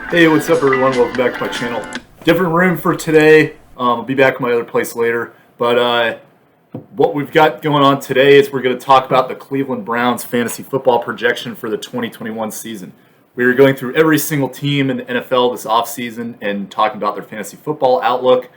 Hey, what's up, everyone? Welcome back to my channel. Different room for today. I'll be back at my other place later. But what we've got going on today is we're going to talk about the Cleveland Browns fantasy football projection for the 2021 season. We are going through every single team in the NFL this offseason and talking about their fantasy football outlook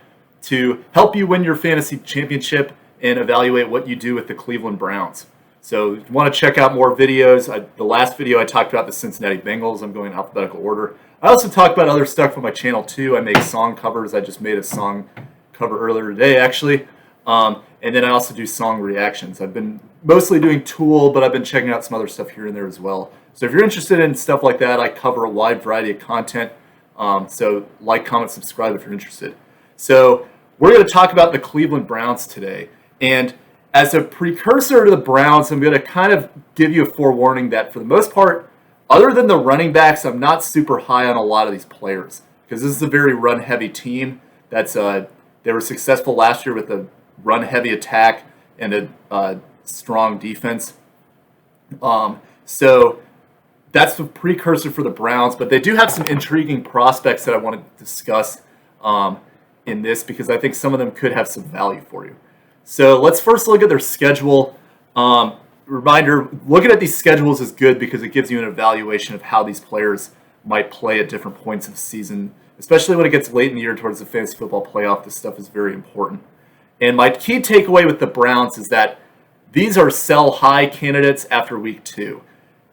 to help you win your fantasy championship and evaluate what you do with the Cleveland Browns. So if you want to check out more videos, the last video I talked about the Cincinnati Bengals. I'm going in alphabetical order. I also talk about other stuff on my channel too. I make song covers. I just made a song cover earlier today, actually. And then I also do song reactions. I've been mostly doing Tool, but I've been checking out some other stuff here and there as well. So if you're interested in stuff like that, I cover a wide variety of content. So like, comment, subscribe if you're interested. So we're going to talk about the Cleveland Browns today. And as a precursor to the Browns, I'm going to kind of give you a forewarning that for the most part, other than the running backs, I'm not super high on a lot of these players because this is a very run-heavy team. They were successful last year with a run-heavy attack and a strong defense. So that's the precursor for the Browns, but they do have some intriguing prospects that I want to discuss in this because I think some of them could have some value for you. So let's first look at their schedule. Reminder, looking at these schedules is good because it gives you an evaluation of how these players might play at different points of the season, especially when it gets late in the year towards the fantasy football playoff. This stuff is very important. And my key takeaway with the Browns is that these are sell-high candidates after week 2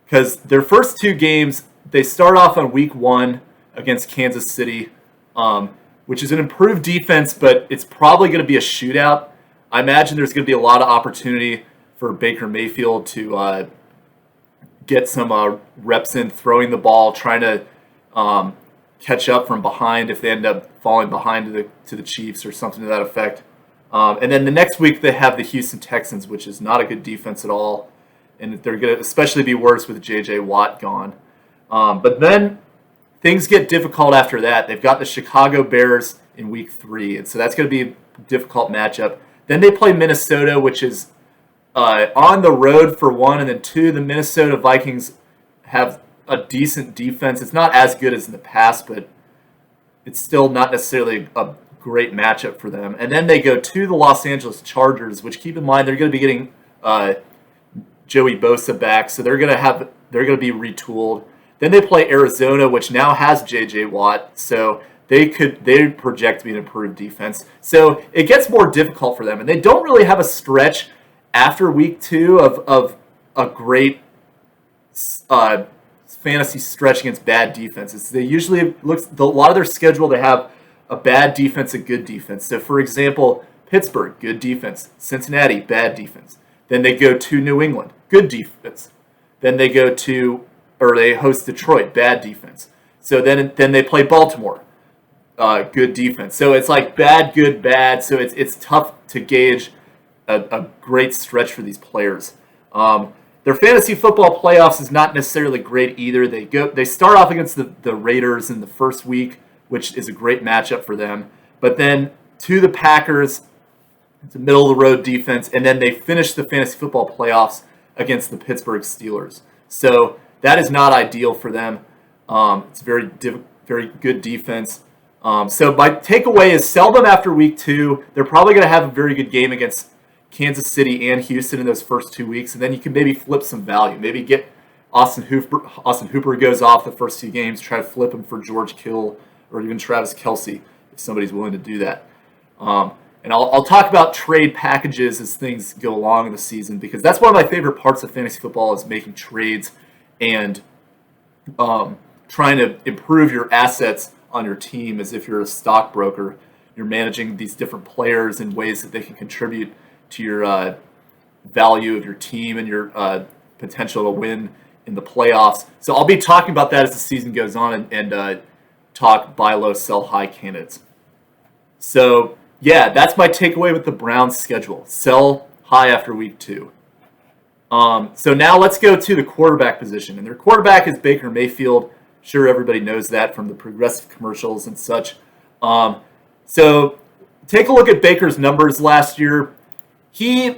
because their first 2 games, they start off on week 1 against Kansas City, which is an improved defense, but it's probably going to be a shootout. I imagine there's going to be a lot of opportunity for Baker Mayfield to get some reps in throwing the ball, trying to catch up from behind if they end up falling behind to the Chiefs or something to that effect. And then the next week they have the Houston Texans, which is not a good defense at all, and they're going to especially be worse with J.J. Watt gone. But then things get difficult after that. They've got the Chicago Bears in week 3, and so that's going to be a difficult matchup. Then they play Minnesota, which is on the road for 1, and then 2, the Minnesota Vikings have a decent defense. It's not as good as in the past, but it's still not necessarily a great matchup for them. And then they go to the Los Angeles Chargers, which keep in mind they're going to be getting Joey Bosa back, so they're going to be retooled. Then they play Arizona, which now has J.J. Watt, so they project to be an improved defense. So it gets more difficult for them, and they don't really have a stretch after week 2 of a great fantasy stretch against bad defenses. They usually a lot of their schedule, they have a bad defense, a good defense. So for example, Pittsburgh, good defense. Cincinnati, bad defense. Then they go to New England, good defense. Then they they host Detroit, bad defense. So then they play Baltimore, good defense. So it's like bad, good, bad. So it's tough to gauge a great stretch for these players. Their fantasy football playoffs is not necessarily great either. They start off against the Raiders in the first week, which is a great matchup for them. But then to the Packers, it's a middle of the road defense, and then they finish the fantasy football playoffs against the Pittsburgh Steelers. So that is not ideal for them. It's very good defense. So my takeaway is sell them after week 2. They're probably going to have a very good game against Kansas City and Houston in those first 2 weeks, and then you can maybe flip some value. Maybe get Austin Hooper. Austin Hooper goes off the first 2 games. Try to flip him for George Kittle or even Travis Kelce if somebody's willing to do that. And I'll talk about trade packages as things go along in the season because that's one of my favorite parts of fantasy football is making trades and trying to improve your assets on your team as if you're a stockbroker. You're managing these different players in ways that they can contribute to your value of your team and your potential to win in the playoffs. So I'll be talking about that as the season goes on and talk buy low, sell high candidates. So yeah, that's my takeaway with the Browns schedule. Sell high after week 2. So now let's go to the quarterback position. And their quarterback is Baker Mayfield. Sure, everybody knows that from the Progressive commercials and such. So take a look at Baker's numbers last year. He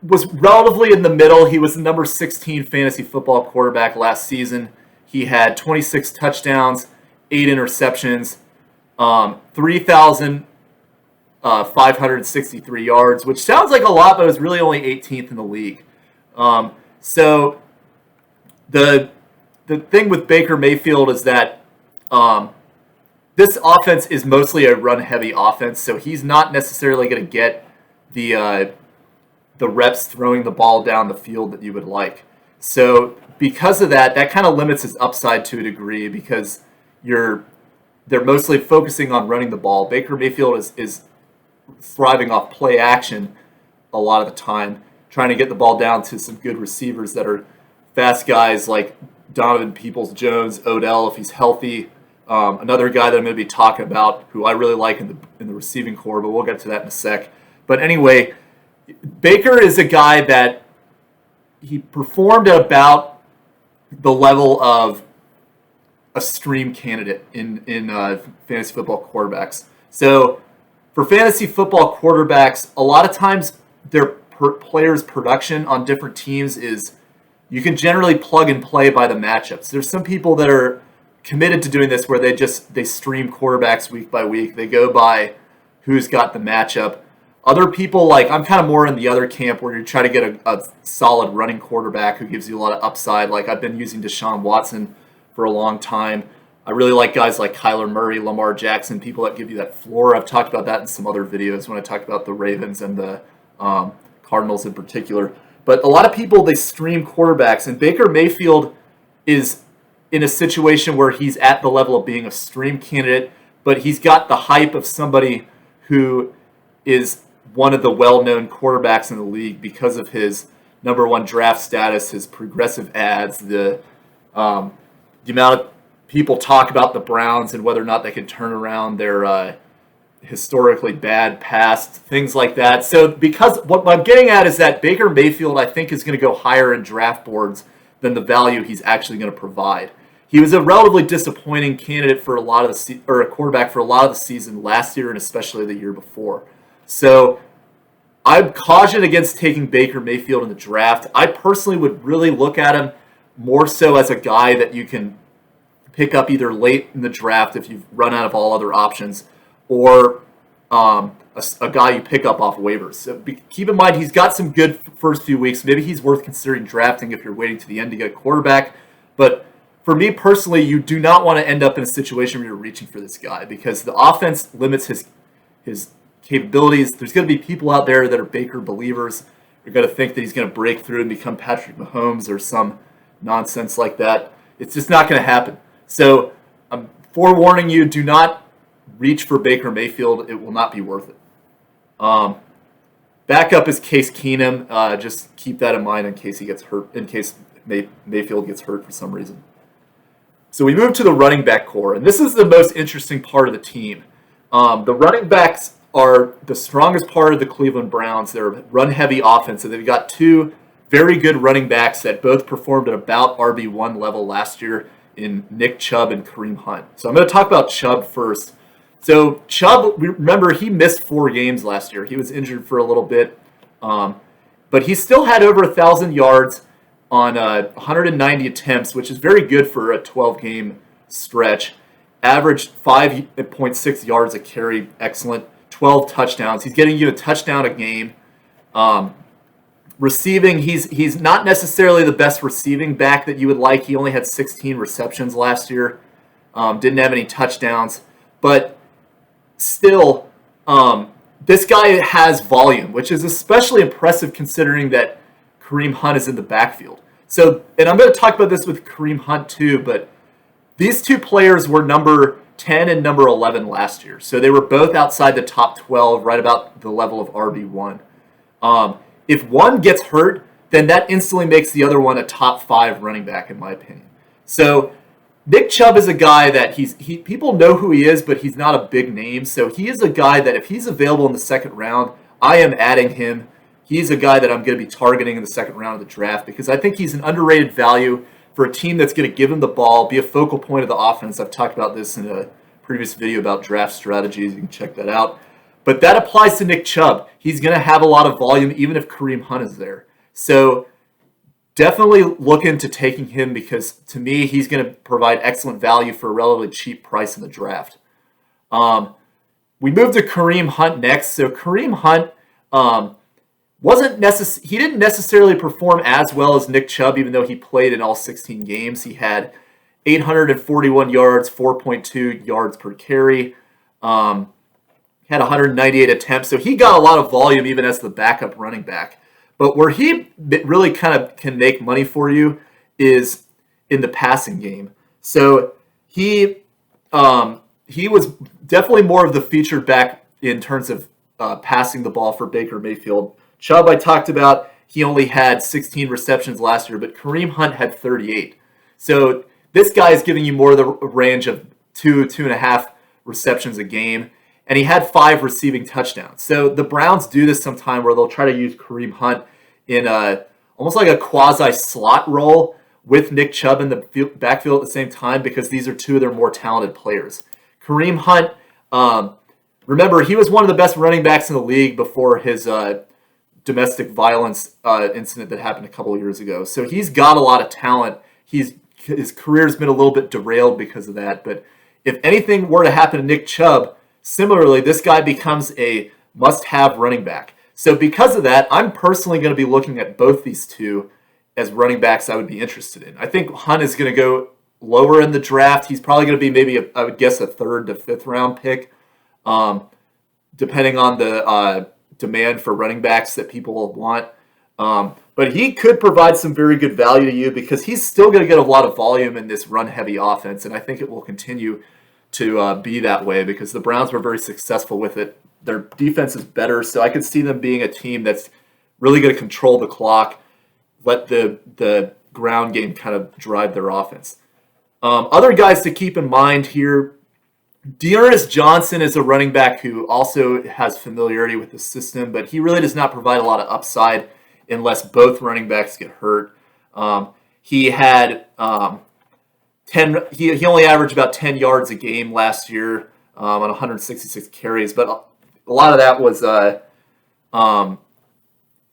was relatively in the middle. He was the number 16 fantasy football quarterback last season. He had 26 touchdowns 8 interceptions, 3,563 yards, which sounds like a lot, but it was really only 18th in the league. So the thing with Baker Mayfield is that this offense is mostly a run-heavy offense, so he's not necessarily going to get the reps throwing the ball down the field that you would like. So because of that, that kind of limits his upside to a degree because they're mostly focusing on running the ball. Baker Mayfield is thriving off play action a lot of the time, trying to get the ball down to some good receivers that are fast guys like Donovan Peoples-Jones, Odell if he's healthy. Another guy that I'm going to be talking about who I really like in the receiving core, but we'll get to that in a sec. But anyway, Baker is a guy that he performed at about the level of a stream candidate in fantasy football quarterbacks. So for fantasy football quarterbacks, a lot of times their players' production on different teams is you can generally plug and play by the matchups. There's some people that are committed to doing this where they stream quarterbacks week by week. They go by who's got the matchup. Other people, like I'm kind of more in the other camp where you try to get a solid running quarterback who gives you a lot of upside. Like I've been using Deshaun Watson for a long time. I really like guys like Kyler Murray, Lamar Jackson, people that give you that floor. I've talked about that in some other videos when I talked about the Ravens and the Cardinals in particular. But a lot of people, they stream quarterbacks, and Baker Mayfield is in a situation where he's at the level of being a stream candidate, but he's got the hype of somebody who is one of the well-known quarterbacks in the league because of his number one draft status, his progressive ads, the amount of people talk about the Browns and whether or not they can turn around their historically bad past, things like that. So because what I'm getting at is that Baker Mayfield, I think, is going to go higher in draft boards than the value he's actually going to provide. He was a relatively disappointing candidate for a quarterback for a lot of the season last year and especially the year before. So I'm cautioned against taking Baker Mayfield in the draft. I personally would really look at him more so as a guy that you can pick up either late in the draft if you've run out of all other options, or a guy you pick up off waivers. So keep in mind, he's got some good first few weeks. Maybe he's worth considering drafting if you're waiting to the end to get a quarterback. But for me personally, you do not want to end up in a situation where you're reaching for this guy because the offense limits his capabilities. There's going to be people out there that are Baker believers. You're going to think that he's going to break through and become Patrick Mahomes or some nonsense like that. It's just not going to happen. So I'm forewarning you, do not reach for Baker Mayfield. It will not be worth it. Backup is Case Keenum. Just keep that in mind in case he gets hurt, in case Mayfield gets hurt for some reason. So we move to the running back core, and this is the most interesting part of the team. The running backs are the strongest part of the Cleveland Browns. They're a run-heavy offense, and they've got two very good running backs that both performed at about RB1 level last year in Nick Chubb and Kareem Hunt. So I'm going to talk about Chubb first. So Chubb, remember, he missed 4 games last year. He was injured for a little bit, but he still had over 1,000 yards on 190 attempts, which is very good for a 12-game stretch. Averaged 5.6 yards a carry, excellent. 12 touchdowns. He's getting you a touchdown a game. Receiving, he's not necessarily the best receiving back that you would like. He only had 16 receptions last year. Didn't have any touchdowns. But still, this guy has volume, which is especially impressive considering that Kareem Hunt is in the backfield. So, and I'm going to talk about this with Kareem Hunt too, but these two players were number 10 and number 11 last year. So they were both outside the top 12, right about the level of RB1. If one gets hurt, then that instantly makes the other one a top 5 running back, in my opinion. So Nick Chubb is a guy that people know who he is, but he's not a big name. So he is a guy that if he's available in the second round, I am adding him. He's a guy that I'm going to be targeting in the second round of the draft because I think he's an underrated value for a team that's going to give him the ball, be a focal point of the offense. I've talked about this in a previous video about draft strategies. You can check that out. But that applies to Nick Chubb. He's going to have a lot of volume even if Kareem Hunt is there. So definitely look into taking him because to me, he's going to provide excellent value for a relatively cheap price in the draft. We moved to Kareem Hunt next. So Kareem Hunt he didn't necessarily perform as well as Nick Chubb, even though he played in all 16 games. He had 841 yards, 4.2 yards per carry, had 198 attempts. So he got a lot of volume even as the backup running back. But where he really kind of can make money for you is in the passing game. So he was definitely more of the featured back in terms of passing the ball for Baker Mayfield. Chubb, I talked about, he only had 16 receptions last year, but Kareem Hunt had 38. So this guy is giving you more of the range of 2.5 receptions a game, and he had 5 receiving touchdowns. So the Browns do this sometime where they'll try to use Kareem Hunt in almost like a quasi-slot role with Nick Chubb in the backfield at the same time because these are two of their more talented players. Kareem Hunt, remember, he was one of the best running backs in the league before his domestic violence incident that happened a couple of years ago. So he's got a lot of talent. His career's been a little bit derailed because of that. But if anything were to happen to Nick Chubb, similarly, this guy becomes a must-have running back. So because of that, I'm personally going to be looking at both these two as running backs I would be interested in. I think Hunt is going to go lower in the draft. He's probably going to be maybe, I would guess, a 3rd to 5th round pick, depending on the demand for running backs that people will want. But he could provide some very good value to you because he's still going to get a lot of volume in this run-heavy offense, and I think it will continue to be that way because the Browns were very successful with it. Their defense is better, so I could see them being a team that's really going to control the clock, let the ground game kind of drive their offense. Other guys to keep in mind here, Dearness Johnson is a running back who also has familiarity with the system, but he really does not provide a lot of upside unless both running backs get hurt. He had 10. He only averaged about 10 yards a game last year on 166 carries, but a lot of that was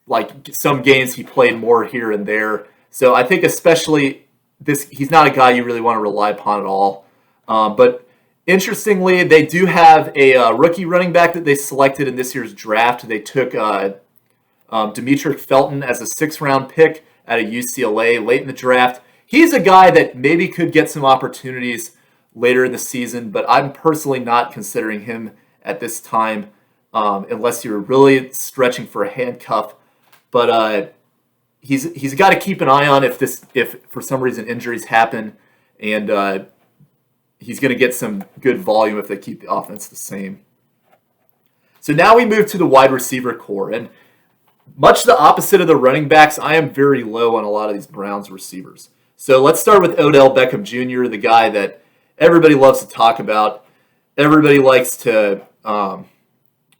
like some games he played more here and there. So I think especially he's not a guy you really want to rely upon at all. But interestingly, they do have a rookie running back that they selected in this year's draft. They took Demetric Felton as a 6th-round pick out of UCLA late in the draft. He's a guy that maybe could get some opportunities later in the season, but I'm personally not considering him at this time unless you're really stretching for a handcuff. But he's got to keep an eye on if for some reason injuries happen, and he's going to get some good volume if they keep the offense the same. So now we move to the wide receiver core, and much the opposite of the running backs, I am very low on a lot of these Browns receivers. So let's start with Odell Beckham Jr., the guy that everybody loves to talk about. Everybody likes to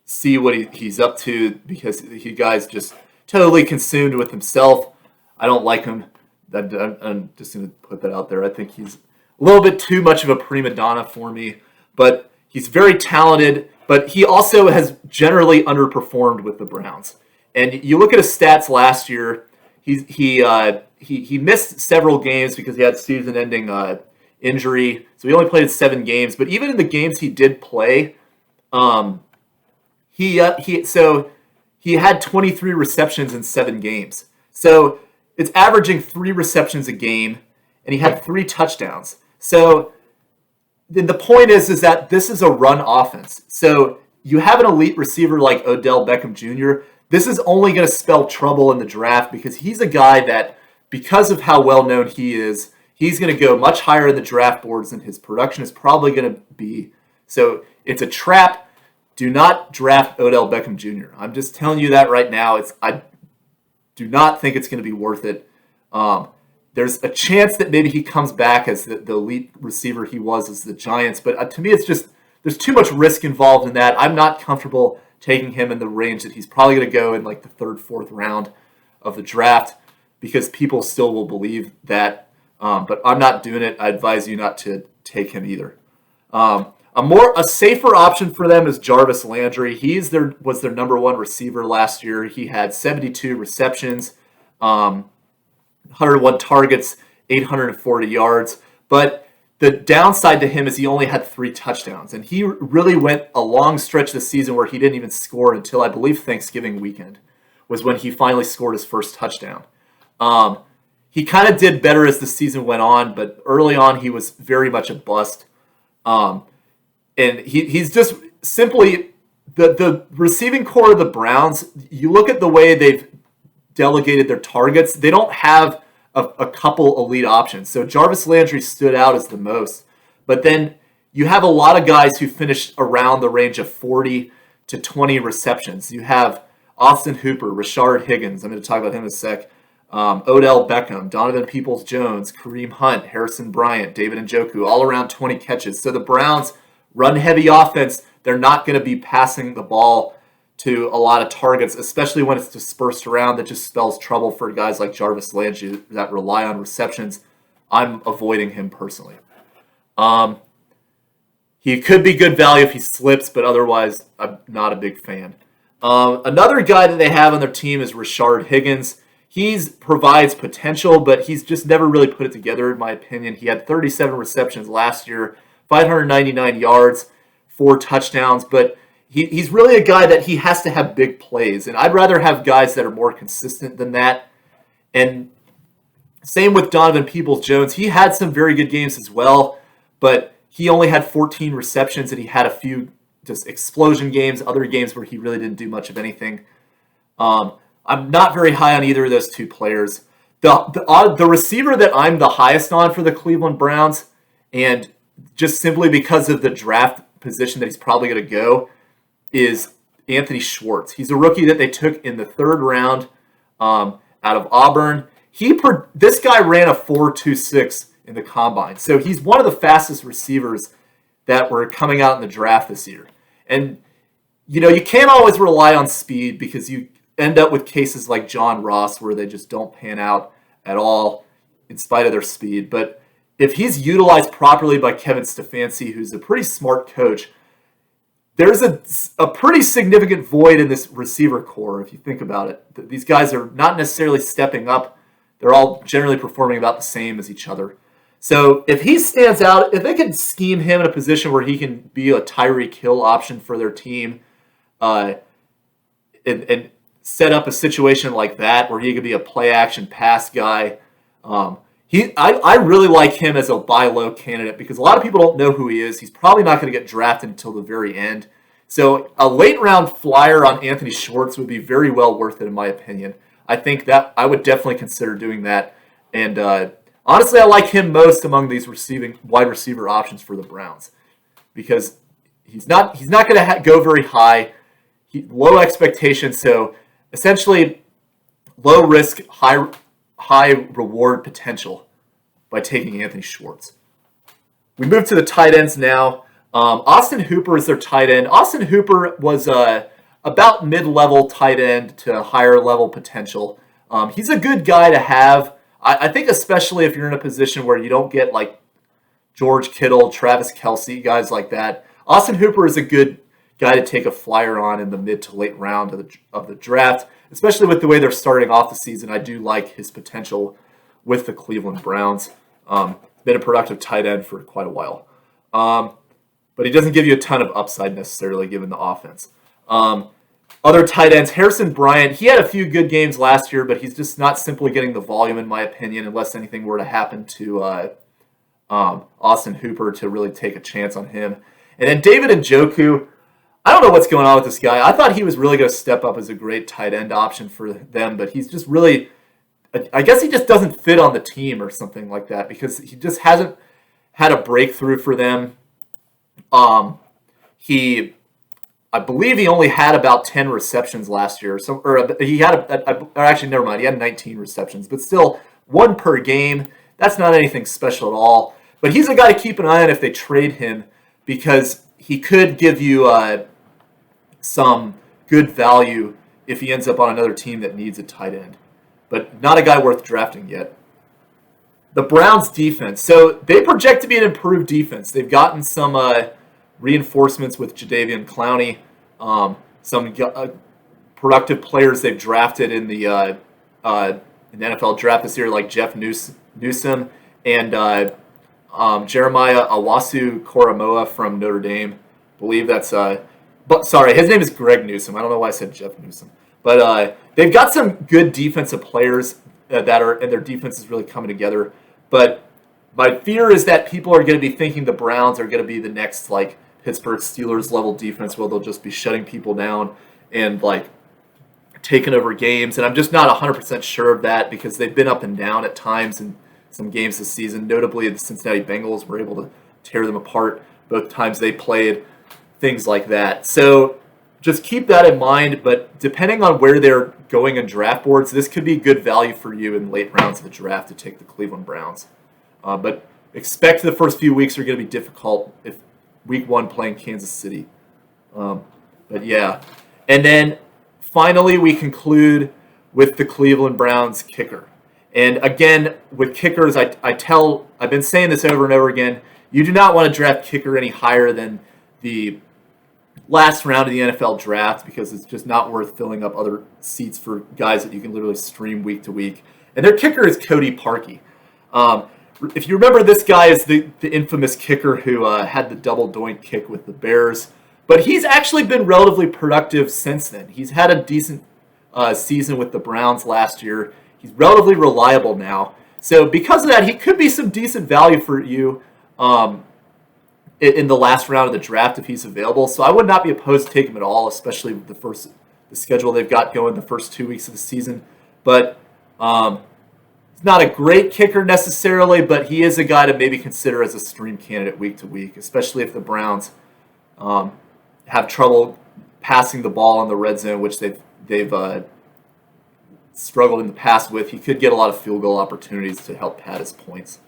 see what he's up to because he guy's just totally consumed with himself. I don't like him. I'm just going to put that out there. I think he's a little bit too much of a prima donna for me, but he's very talented, but he also has generally underperformed with the Browns. And you look at his stats last year, he missed several games because he had season-ending injury, so he only played 7 games. But even in the games he did play, he had 23 receptions in 7 games. So it's averaging 3 receptions a game, and he had 3 touchdowns. So the point is that this is a run offense. So you have an elite receiver like Odell Beckham Jr., this is only going to spell trouble in the draft because he's a guy that, because of how well-known he is, he's going to go much higher in the draft boards than his production is probably going to be. So it's a trap. Do not draft Odell Beckham Jr. I'm just telling you that right now. I do not think it's going to be worth it. There's a chance that maybe he comes back as the elite receiver he was as the Giants, but to me it's just, there's too much risk involved in that. I'm not comfortable taking him in the range that he's probably going to go in like the 3rd, 4th round of the draft because people still will believe that. But I'm not doing it. I advise you not to take him either. A safer option for them is Jarvis Landry. Was their number 1 receiver last year. He had 72 receptions. 101 targets, 840 yards. But the downside to him is he only had 3 touchdowns. And he really went a long stretch this season where he didn't even score until, I believe, Thanksgiving weekend was when he finally scored his first touchdown. He kind of did better as the season went on, but early on he was very much a bust. And he's just simply the receiving core of the Browns. You look at the way they've delegated their targets. They don't have a couple elite options. So Jarvis Landry stood out as the most. But then you have a lot of guys who finished around the range of 40 to 20 receptions. You have Austin Hooper, Rashard Higgins. I'm going to talk about him in a sec. Odell Beckham, Donovan Peoples-Jones, Kareem Hunt, Harrison Bryant, David Njoku, all around 20 catches. So the Browns run-heavy offense. They're not going to be passing the ball to a lot of targets, especially when it's dispersed around. That just spells trouble for guys like Jarvis Landry that rely on receptions. I'm avoiding him personally. He could be good value if he slips, but otherwise, I'm not a big fan. Another guy that they have on their team is Rashard Higgins. He provides potential, but he's just never really put it together, in my opinion. He had 37 receptions last year, 599 yards, 4 touchdowns, but he's really a guy that he has to have big plays, and I'd rather have guys that are more consistent than that. And same with Donovan Peoples-Jones. He had some very good games as well, but he only had 14 receptions, and he had a few just explosion games, other games where he really didn't do much of anything. I'm not very high on either of those 2 players. The receiver that I'm the highest on for the Cleveland Browns, and just simply because of the draft position that he's probably going to go, is Anthony Schwartz. He's a rookie that they took in the 3rd round out of Auburn. This guy ran a 4.26 in the combine. So he's one of the fastest receivers that were coming out in the draft this year. And, you can't always rely on speed because you end up with cases like John Ross where they just don't pan out at all in spite of their speed. But if he's utilized properly by Kevin Stefanski, who's a pretty smart coach, there's a pretty significant void in this receiver core, if you think about it. These guys are not necessarily stepping up. They're all generally performing about the same as each other. So if he stands out, if they can scheme him in a position where he can be a Tyreek Hill option for their team, and set up a situation like that where he could be a play-action pass guy, I really like him as a buy low candidate because a lot of people don't know who he is. He's probably not going to get drafted until the very end. So a late round flyer on Anthony Schwartz would be very well worth it in my opinion. I think that I would definitely consider doing that. And honestly, I like him most among these wide receiver options for the Browns because he's not going to go very high. Low expectations, so essentially low risk, high reward potential by taking Anthony Schwartz. We move to the tight ends now. Austin Hooper is their tight end. Austin Hooper was about mid-level tight end to higher level potential. He's a good guy to have. I think especially if you're in a position where you don't get like George Kittle, Travis Kelce, guys like that. Austin Hooper is a good guy to take a flyer on in the mid to late round of the draft, especially with the way they're starting off the season. I do like his potential with the Cleveland Browns. Been a productive tight end for quite a while. But he doesn't give you a ton of upside necessarily given the offense. Other tight ends, Harrison Bryant, he had a few good games last year, but he's just not simply getting the volume in my opinion unless anything were to happen to Austin Hooper to really take a chance on him. And then David Njoku, I don't know what's going on with this guy. I thought he was really going to step up as a great tight end option for them, but he's just really, I guess he just doesn't fit on the team or something like that because he just hasn't had a breakthrough for them. I believe he only had about 10 receptions last year. He had, actually, never mind. He had 19 receptions, but still 1 per game. That's not anything special at all. But he's a guy to keep an eye on if they trade him because he could give you some good value if he ends up on another team that needs a tight end. But not a guy worth drafting yet. The Browns defense. So they project to be an improved defense. They've gotten some reinforcements with Jadeveon Clowney, some productive players they've drafted in the in the NFL draft this year, like Jeff Newsom and Jeremiah Owusu-Koramoah from Notre Dame. I believe that's but sorry, his name is Greg Newsom. I don't know why I said Jeff Newsom. But they've got some good defensive players and their defense is really coming together. But my fear is that people are going to be thinking the Browns are going to be the next like Pittsburgh Steelers level defense, where they'll just be shutting people down and like taking over games. And I'm just not 100% sure of that, because they've been up and down at times in some games this season. Notably, the Cincinnati Bengals were able to tear them apart both times they played, things like that. So just keep that in mind. But depending on where they're going in draft boards, this could be good value for you in late rounds of the draft to take the Cleveland Browns. But expect the first few weeks are going to be difficult if week 1 playing Kansas City. But yeah. And then finally we conclude with the Cleveland Browns kicker. And again, with kickers, I've been saying this over and over again, you do not want to draft kicker any higher than the last round of the NFL draft, because it's just not worth filling up other seats for guys that you can literally stream week to week. And their kicker is Cody Parkey. If you remember, this guy is the infamous kicker who had the double doink kick with the Bears. But he's actually been relatively productive since then. He's had a decent season with the Browns last year. He's relatively reliable now. So because of that, he could be some decent value for you in the last round of the draft if he's available. So I would not be opposed to taking him at all, especially with the schedule they've got going the first 2 weeks of the season. But he's not a great kicker necessarily, but he is a guy to maybe consider as a stream candidate week to week, especially if the Browns have trouble passing the ball in the red zone, which they've struggled in the past with. He could get a lot of field goal opportunities to help pad his points.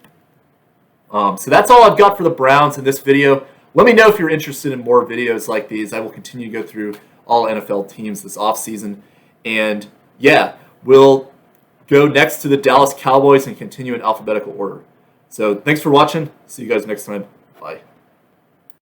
So that's all I've got for the Browns in this video. Let me know if you're interested in more videos like these. I will continue to go through all NFL teams this offseason. And yeah, we'll go next to the Dallas Cowboys and continue in alphabetical order. So thanks for watching. See you guys next time. Bye.